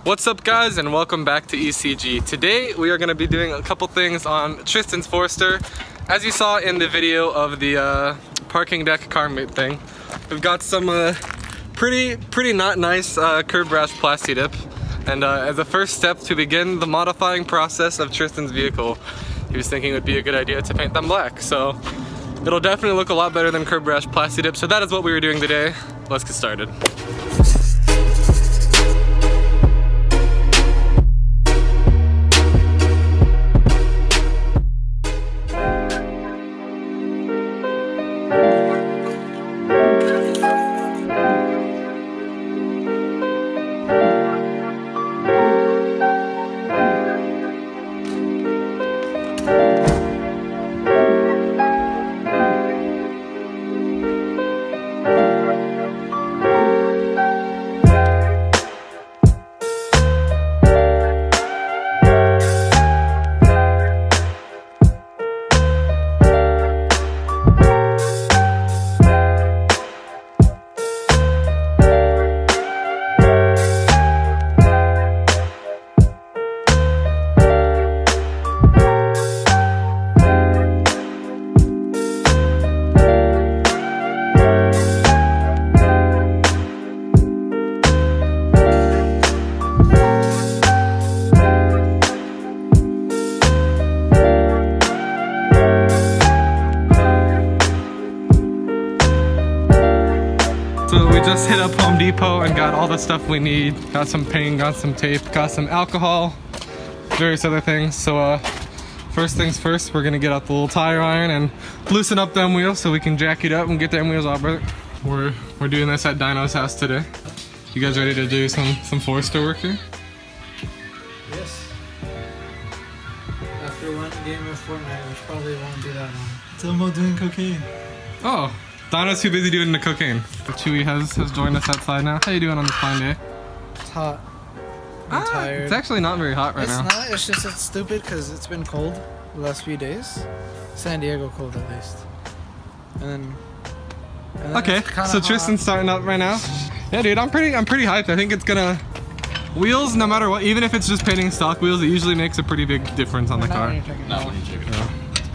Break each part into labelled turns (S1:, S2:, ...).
S1: What's up guys, and welcome back to ECG. Today we are going to be doing a couple things on Tristan's Forester. As you saw in the video of the parking deck car mate thing, we've got some pretty not nice curb rash plasti dip. And as a first step to begin the modifying process of Tristan's vehicle, he was thinking it would be a good idea to paint them black. So it'll definitely look a lot better than curb rash plasti dip. So that is what we were doing today. Let's get started. So we just hit up Home Depot and got all the stuff we need. Got some paint, got some tape, got some alcohol, various other things. So first things first, we're gonna get out the little tire iron and loosen up them wheels so we can jack it up and get them wheels off, brother. We're doing this at Dino's house today. You guys ready to do some Forester work here?
S2: Yes. After one game of Fortnite, which probably won't do that long. Tell them about doing cocaine.
S1: Oh. Donna's too busy doing the cocaine. Chewy has joined us outside now. How you doing on this fine day?
S2: It's hot. I'm tired.
S1: It's actually not very hot right now.
S2: It's not, it's just it's stupid because it's been cold the last few days. San Diego cold at least. And then
S1: okay, so Tristan's starting up right now. Yeah dude, I'm pretty hyped. I think it's gonna, wheels no matter what, even if it's just painting stock wheels, it usually makes a pretty big difference on the car.
S3: Not when you check it out.
S1: It's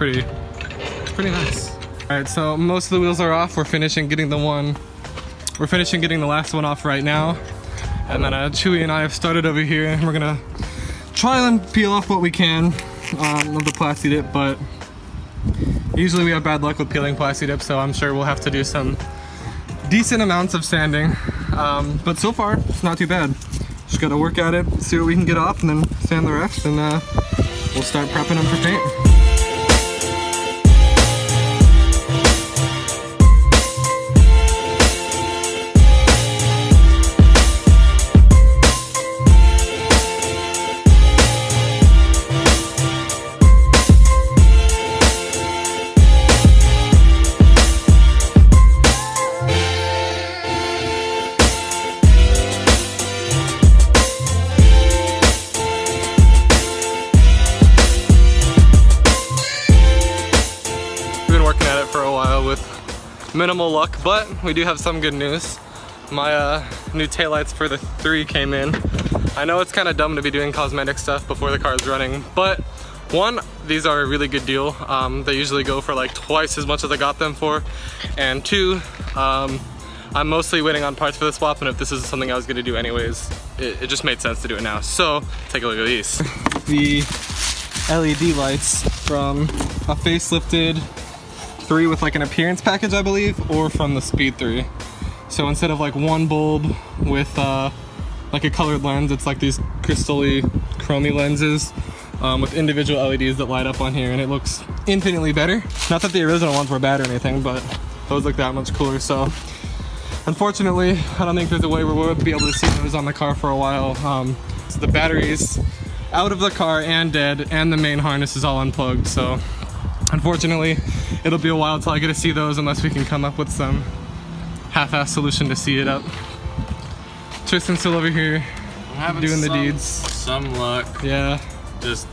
S1: pretty nice. Alright, so most of the wheels are off. We're finishing getting the last one off right now. And then Chewy and I have started over here and we're gonna try and peel off what we can of the plasti dip, but usually we have bad luck with peeling plasti dip, so I'm sure we'll have to do some decent amounts of sanding. But so far, it's not too bad. Just gotta work at it, see what we can get off, and then sand the rest, and we'll start prepping them for paint. Minimal luck, but we do have some good news. My new taillights for the 3 came in. I know it's kind of dumb to be doing cosmetic stuff before the car is running, but one, these are a really good deal. They usually go for like twice as much as I got them for, and two, I'm mostly waiting on parts for the swap, and if this is something I was going to do anyways, it just made sense to do it now. So take a look at these. The LED lights from a facelifted 3 with like an appearance package, I believe, or from the Speed 3. So instead of like one bulb with like a colored lens, it's like these crystal-y, chromy lenses with individual LEDs that light up on here, and it looks infinitely better. Not that the original ones were bad or anything, but those look that much cooler. So unfortunately, I don't think there's a way we'll be able to see those on the car for a while. So the battery's out of the car and dead, and the main harness is all unplugged. So unfortunately, it'll be a while till I get to see those unless we can come up with some half-assed solution to see it up. Tristan's still over here doing the deeds.
S3: Some luck.
S1: Yeah.
S3: Just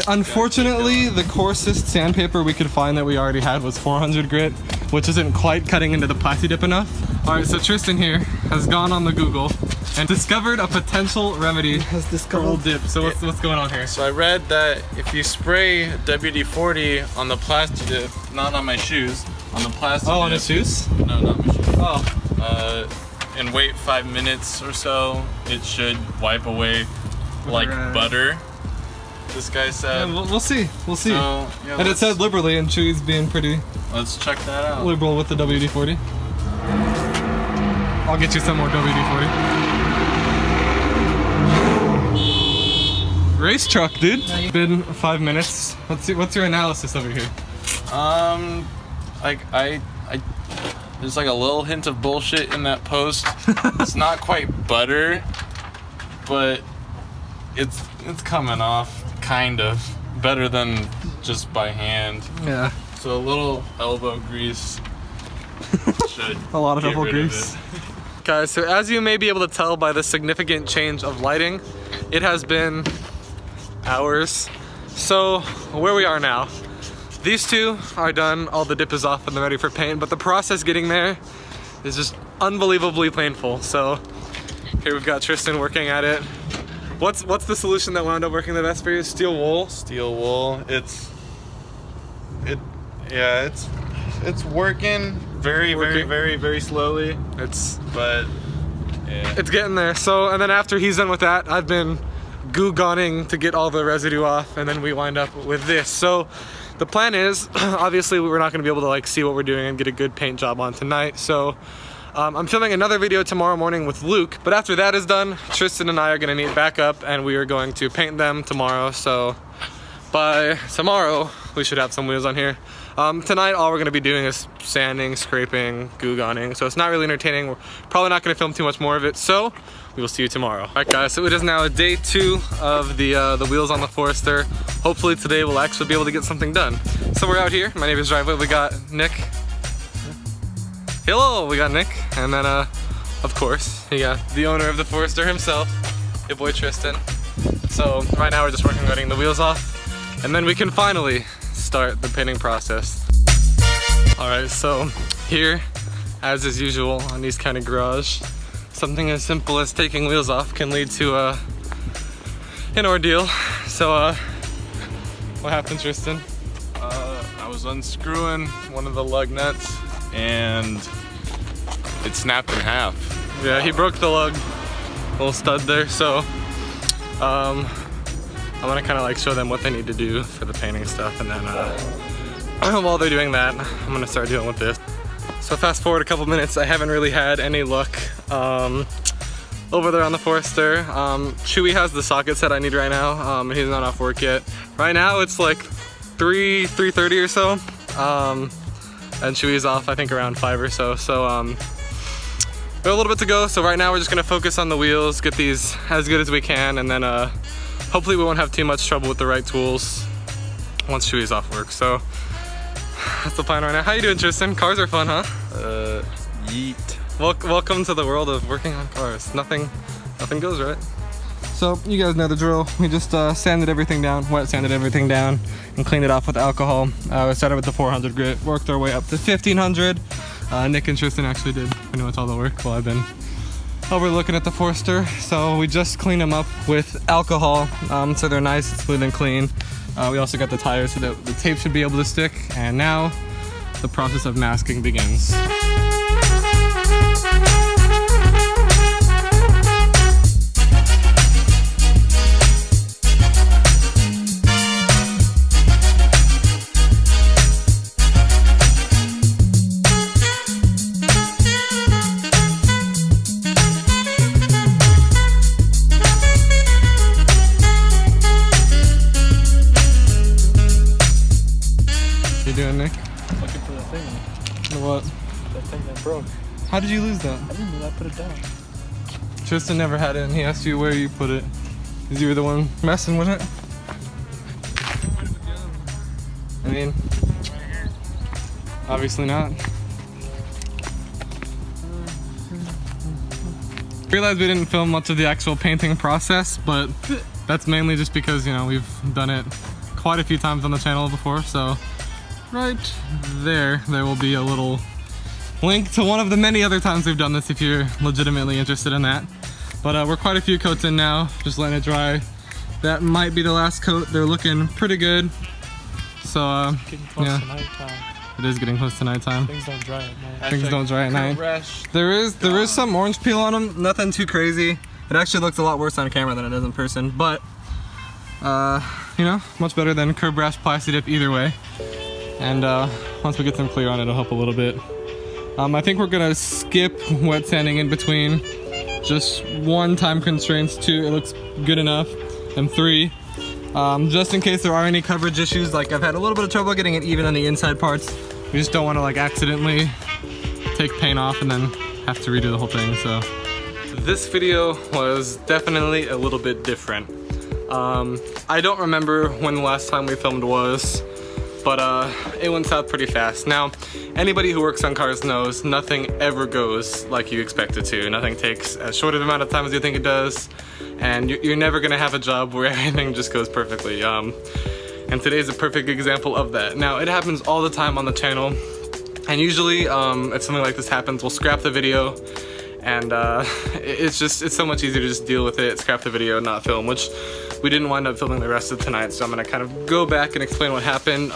S1: unfortunately, the coarsest sandpaper we could find that we already had was 400 grit, which isn't quite cutting into the plasti dip enough. All right, so Tristan here has gone on the Google and discovered a potential remedy for old dip. So what's going on here?
S3: So I read that if you spray WD-40 on the plastic dip, not on my shoes, on the plastic
S1: Oh,
S3: dip,
S1: on his shoes?
S3: No, not my shoes.
S1: Oh.
S3: And wait 5 minutes or so, it should wipe away like butter. This guy said.
S1: Yeah, we'll see. We'll see.
S3: So, yeah,
S1: and it said liberally, and Chewy's being pretty
S3: let's check that out.
S1: liberal with the WD-40. I'll get you some more WD-40. Race truck, dude. Been 5 minutes. What's your analysis over here?
S3: Like there's like a little hint of bullshit in that post. It's not quite butter, but it's coming off kind of better than just by hand.
S1: Yeah.
S3: So a little elbow grease should
S1: a lot of
S3: get
S1: elbow
S3: rid
S1: grease.
S3: of it.
S1: Guys, so as you may be able to tell by the significant change of lighting, it has been hours. So where we are now, these two are done, all the dip is off and they're ready for paint, but the process getting there is just unbelievably painful. So here we've got Tristan working at it. What's the solution that wound up working the best for you? Steel wool?
S3: Steel wool. It's working very slowly. It's
S1: getting there. So, and then after he's done with that, I've been goo-gonning to get all the residue off, and then we wind up with this. So the plan is, obviously we're not gonna be able to like see what we're doing and get a good paint job on tonight. So I'm filming another video tomorrow morning with Luke, but after that is done, Tristan and I are gonna meet back up and we are going to paint them tomorrow. So by tomorrow, we should have some wheels on here. Tonight, all we're gonna be doing is sanding, scraping, goo-gonning. So it's not really entertaining. We're probably not gonna film too much more of it. So we will see you tomorrow. All right, guys, so it is now day 2 of the wheels on the Forester. Hopefully today we'll actually be able to get something done. So we're out here, my neighbor's driveway. We got Nick. Hello, we got Nick. And then, of course, you got the owner of the Forester himself, your boy Tristan. So right now we're just working on getting the wheels off, and then we can finally start the painting process. All right, so here, as is usual on East County Garage, something as simple as taking wheels off can lead to an ordeal. So what happened, Tristan?
S3: I was unscrewing one of the lug nuts and it snapped in half.
S1: Yeah, he broke the lug, little stud there. So I'm gonna kind of like show them what they need to do for the painting stuff, and then while they're doing that, I'm gonna start dealing with this. So fast forward a couple minutes, I haven't really had any luck over there on the Forester. Chewy has the socket set I need right now, and he's not off work yet. Right now it's like 3:30 or so, and Chewy's off I think around 5 or so. So we have a little bit to go. So right now we're just gonna focus on the wheels, get these as good as we can, and then hopefully we won't have too much trouble with the right tools once Chewy's off work. So that's the plan right now. How you doing, Tristan? Cars are fun, huh?
S3: Yeet.
S1: Welcome to the world of working on cars. Nothing goes right. So you guys know the drill. We just sanded everything down, wet sanded everything down, and cleaned it off with alcohol. We started with the 400 grit, worked our way up to 1500. Nick and Tristan actually did pretty much all the work while I've been overlooking at the Forester. So we just cleaned them up with alcohol, so they're nice, smooth and clean. We also got the tires so that the tape should be able to stick, and now the process of masking begins. Doing, Nick?
S2: Looking for the thing.
S1: What?
S2: That thing that broke.
S1: How did you lose that?
S2: I didn't know I put it down.
S1: Tristan never had it, and he asked you where you put it. Because you were the one messing with it. I mean, obviously not. Realized we didn't film much of the actual painting process, but that's mainly just because, you know, we've done it quite a few times on the channel before. So right there will be a little link to one of the many other times we've done this if you're legitimately interested in that. But we're quite a few coats in now, just letting it dry. That might be the last coat. They're looking pretty good. So
S2: Getting close to nighttime.
S1: It is getting close to nighttime.
S2: Things don't dry at night.
S1: Things don't dry at night. There is some orange peel on them, nothing too crazy. It actually looks a lot worse on camera than it does in person, but you know, much better than curb rash plasti dip either way. And once we get some clear on it, it'll help a little bit. I think we're gonna skip wet sanding in between. Just 1, time constraints, 2, it looks good enough, and 3, just in case there are any coverage issues. Like I've had a little bit of trouble getting it even on the inside parts. We just don't want to like accidentally take paint off and then have to redo the whole thing. So this video was definitely a little bit different. I don't remember when the last time we filmed was, but it went south pretty fast. Now, anybody who works on cars knows nothing ever goes like you expect it to. Nothing takes as short of amount of time as you think it does, and you're never gonna have a job where everything just goes perfectly. And today's a perfect example of that. Now, it happens all the time on the channel, and usually if something like this happens, we'll scrap the video, and it's so much easier to just deal with it, scrap the video, not film, which we didn't wind up filming the rest of tonight, so I'm gonna kind of go back and explain what happened.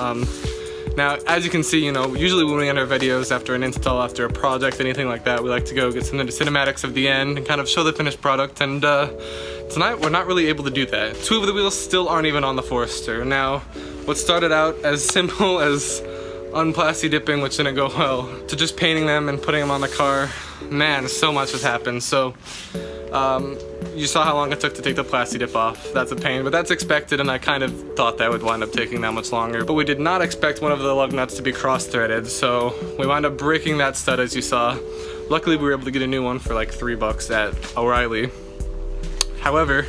S1: Now, as you can see, you know, usually when we end our videos after an install, after a project, anything like that, we like to go get some of the cinematics of the end and kind of show the finished product, and tonight we're not really able to do that. 2 of the wheels still aren't even on the Forester. Now, what started out as simple as unplasti dipping, which didn't go well, to just painting them and putting them on the car, man, so much has happened. So, you saw how long it took to take the plasti dip off. That's a pain, but that's expected, and I kind of thought that would wind up taking that much longer. But we did not expect one of the lug nuts to be cross-threaded, so we wound up breaking that stud, as you saw. Luckily, we were able to get a new one for like $3 at O'Reilly. However,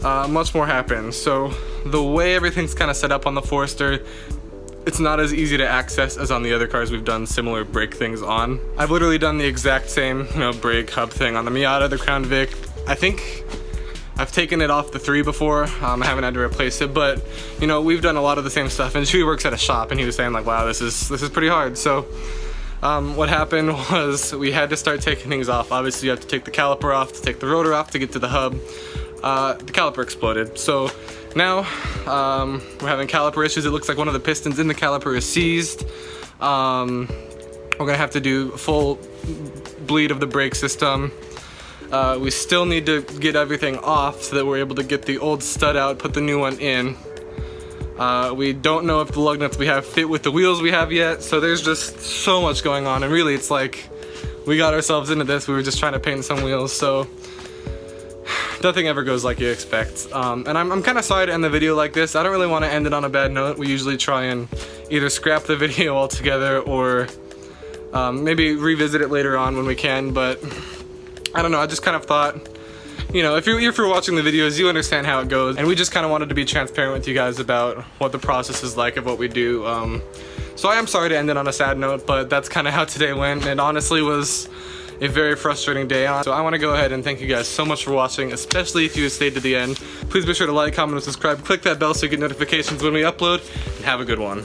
S1: much more happened. So the way everything's kind of set up on the Forester, it's not as easy to access as on the other cars we've done similar brake things on. I've literally done the exact same, you know, brake hub thing on the Miata, the Crown Vic. I think I've taken it off the 3 before. I haven't had to replace it, but you know, we've done a lot of the same stuff. And Chewy works at a shop, and he was saying like, wow, this is pretty hard. So what happened was we had to start taking things off. Obviously, you have to take the caliper off to take the rotor off to get to the hub. The caliper exploded. So now we're having caliper issues. It looks like one of the pistons in the caliper is seized. We're gonna have to do a full bleed of the brake system. We still need to get everything off so that we're able to get the old stud out, put the new one in. We don't know if the lug nuts we have fit with the wheels we have yet, so there's just so much going on, and really it's like we got ourselves into this. We were just trying to paint some wheels, so nothing ever goes like you expect. And I'm kind of sorry to end the video like this. I don't really want to end it on a bad note. We usually try and either scrap the video altogether or maybe revisit it later on when we can, but I don't know, I just kind of thought, you know, if you're watching the videos, you understand how it goes, and we just kind of wanted to be transparent with you guys about what the process is like of what we do. So I am sorry to end it on a sad note, but that's kind of how today went. It honestly was a very frustrating day. So I want to go ahead and thank you guys so much for watching, especially if you stayed to the end. Please be sure to like, comment, and subscribe. Click that bell so you get notifications when we upload, and have a good one.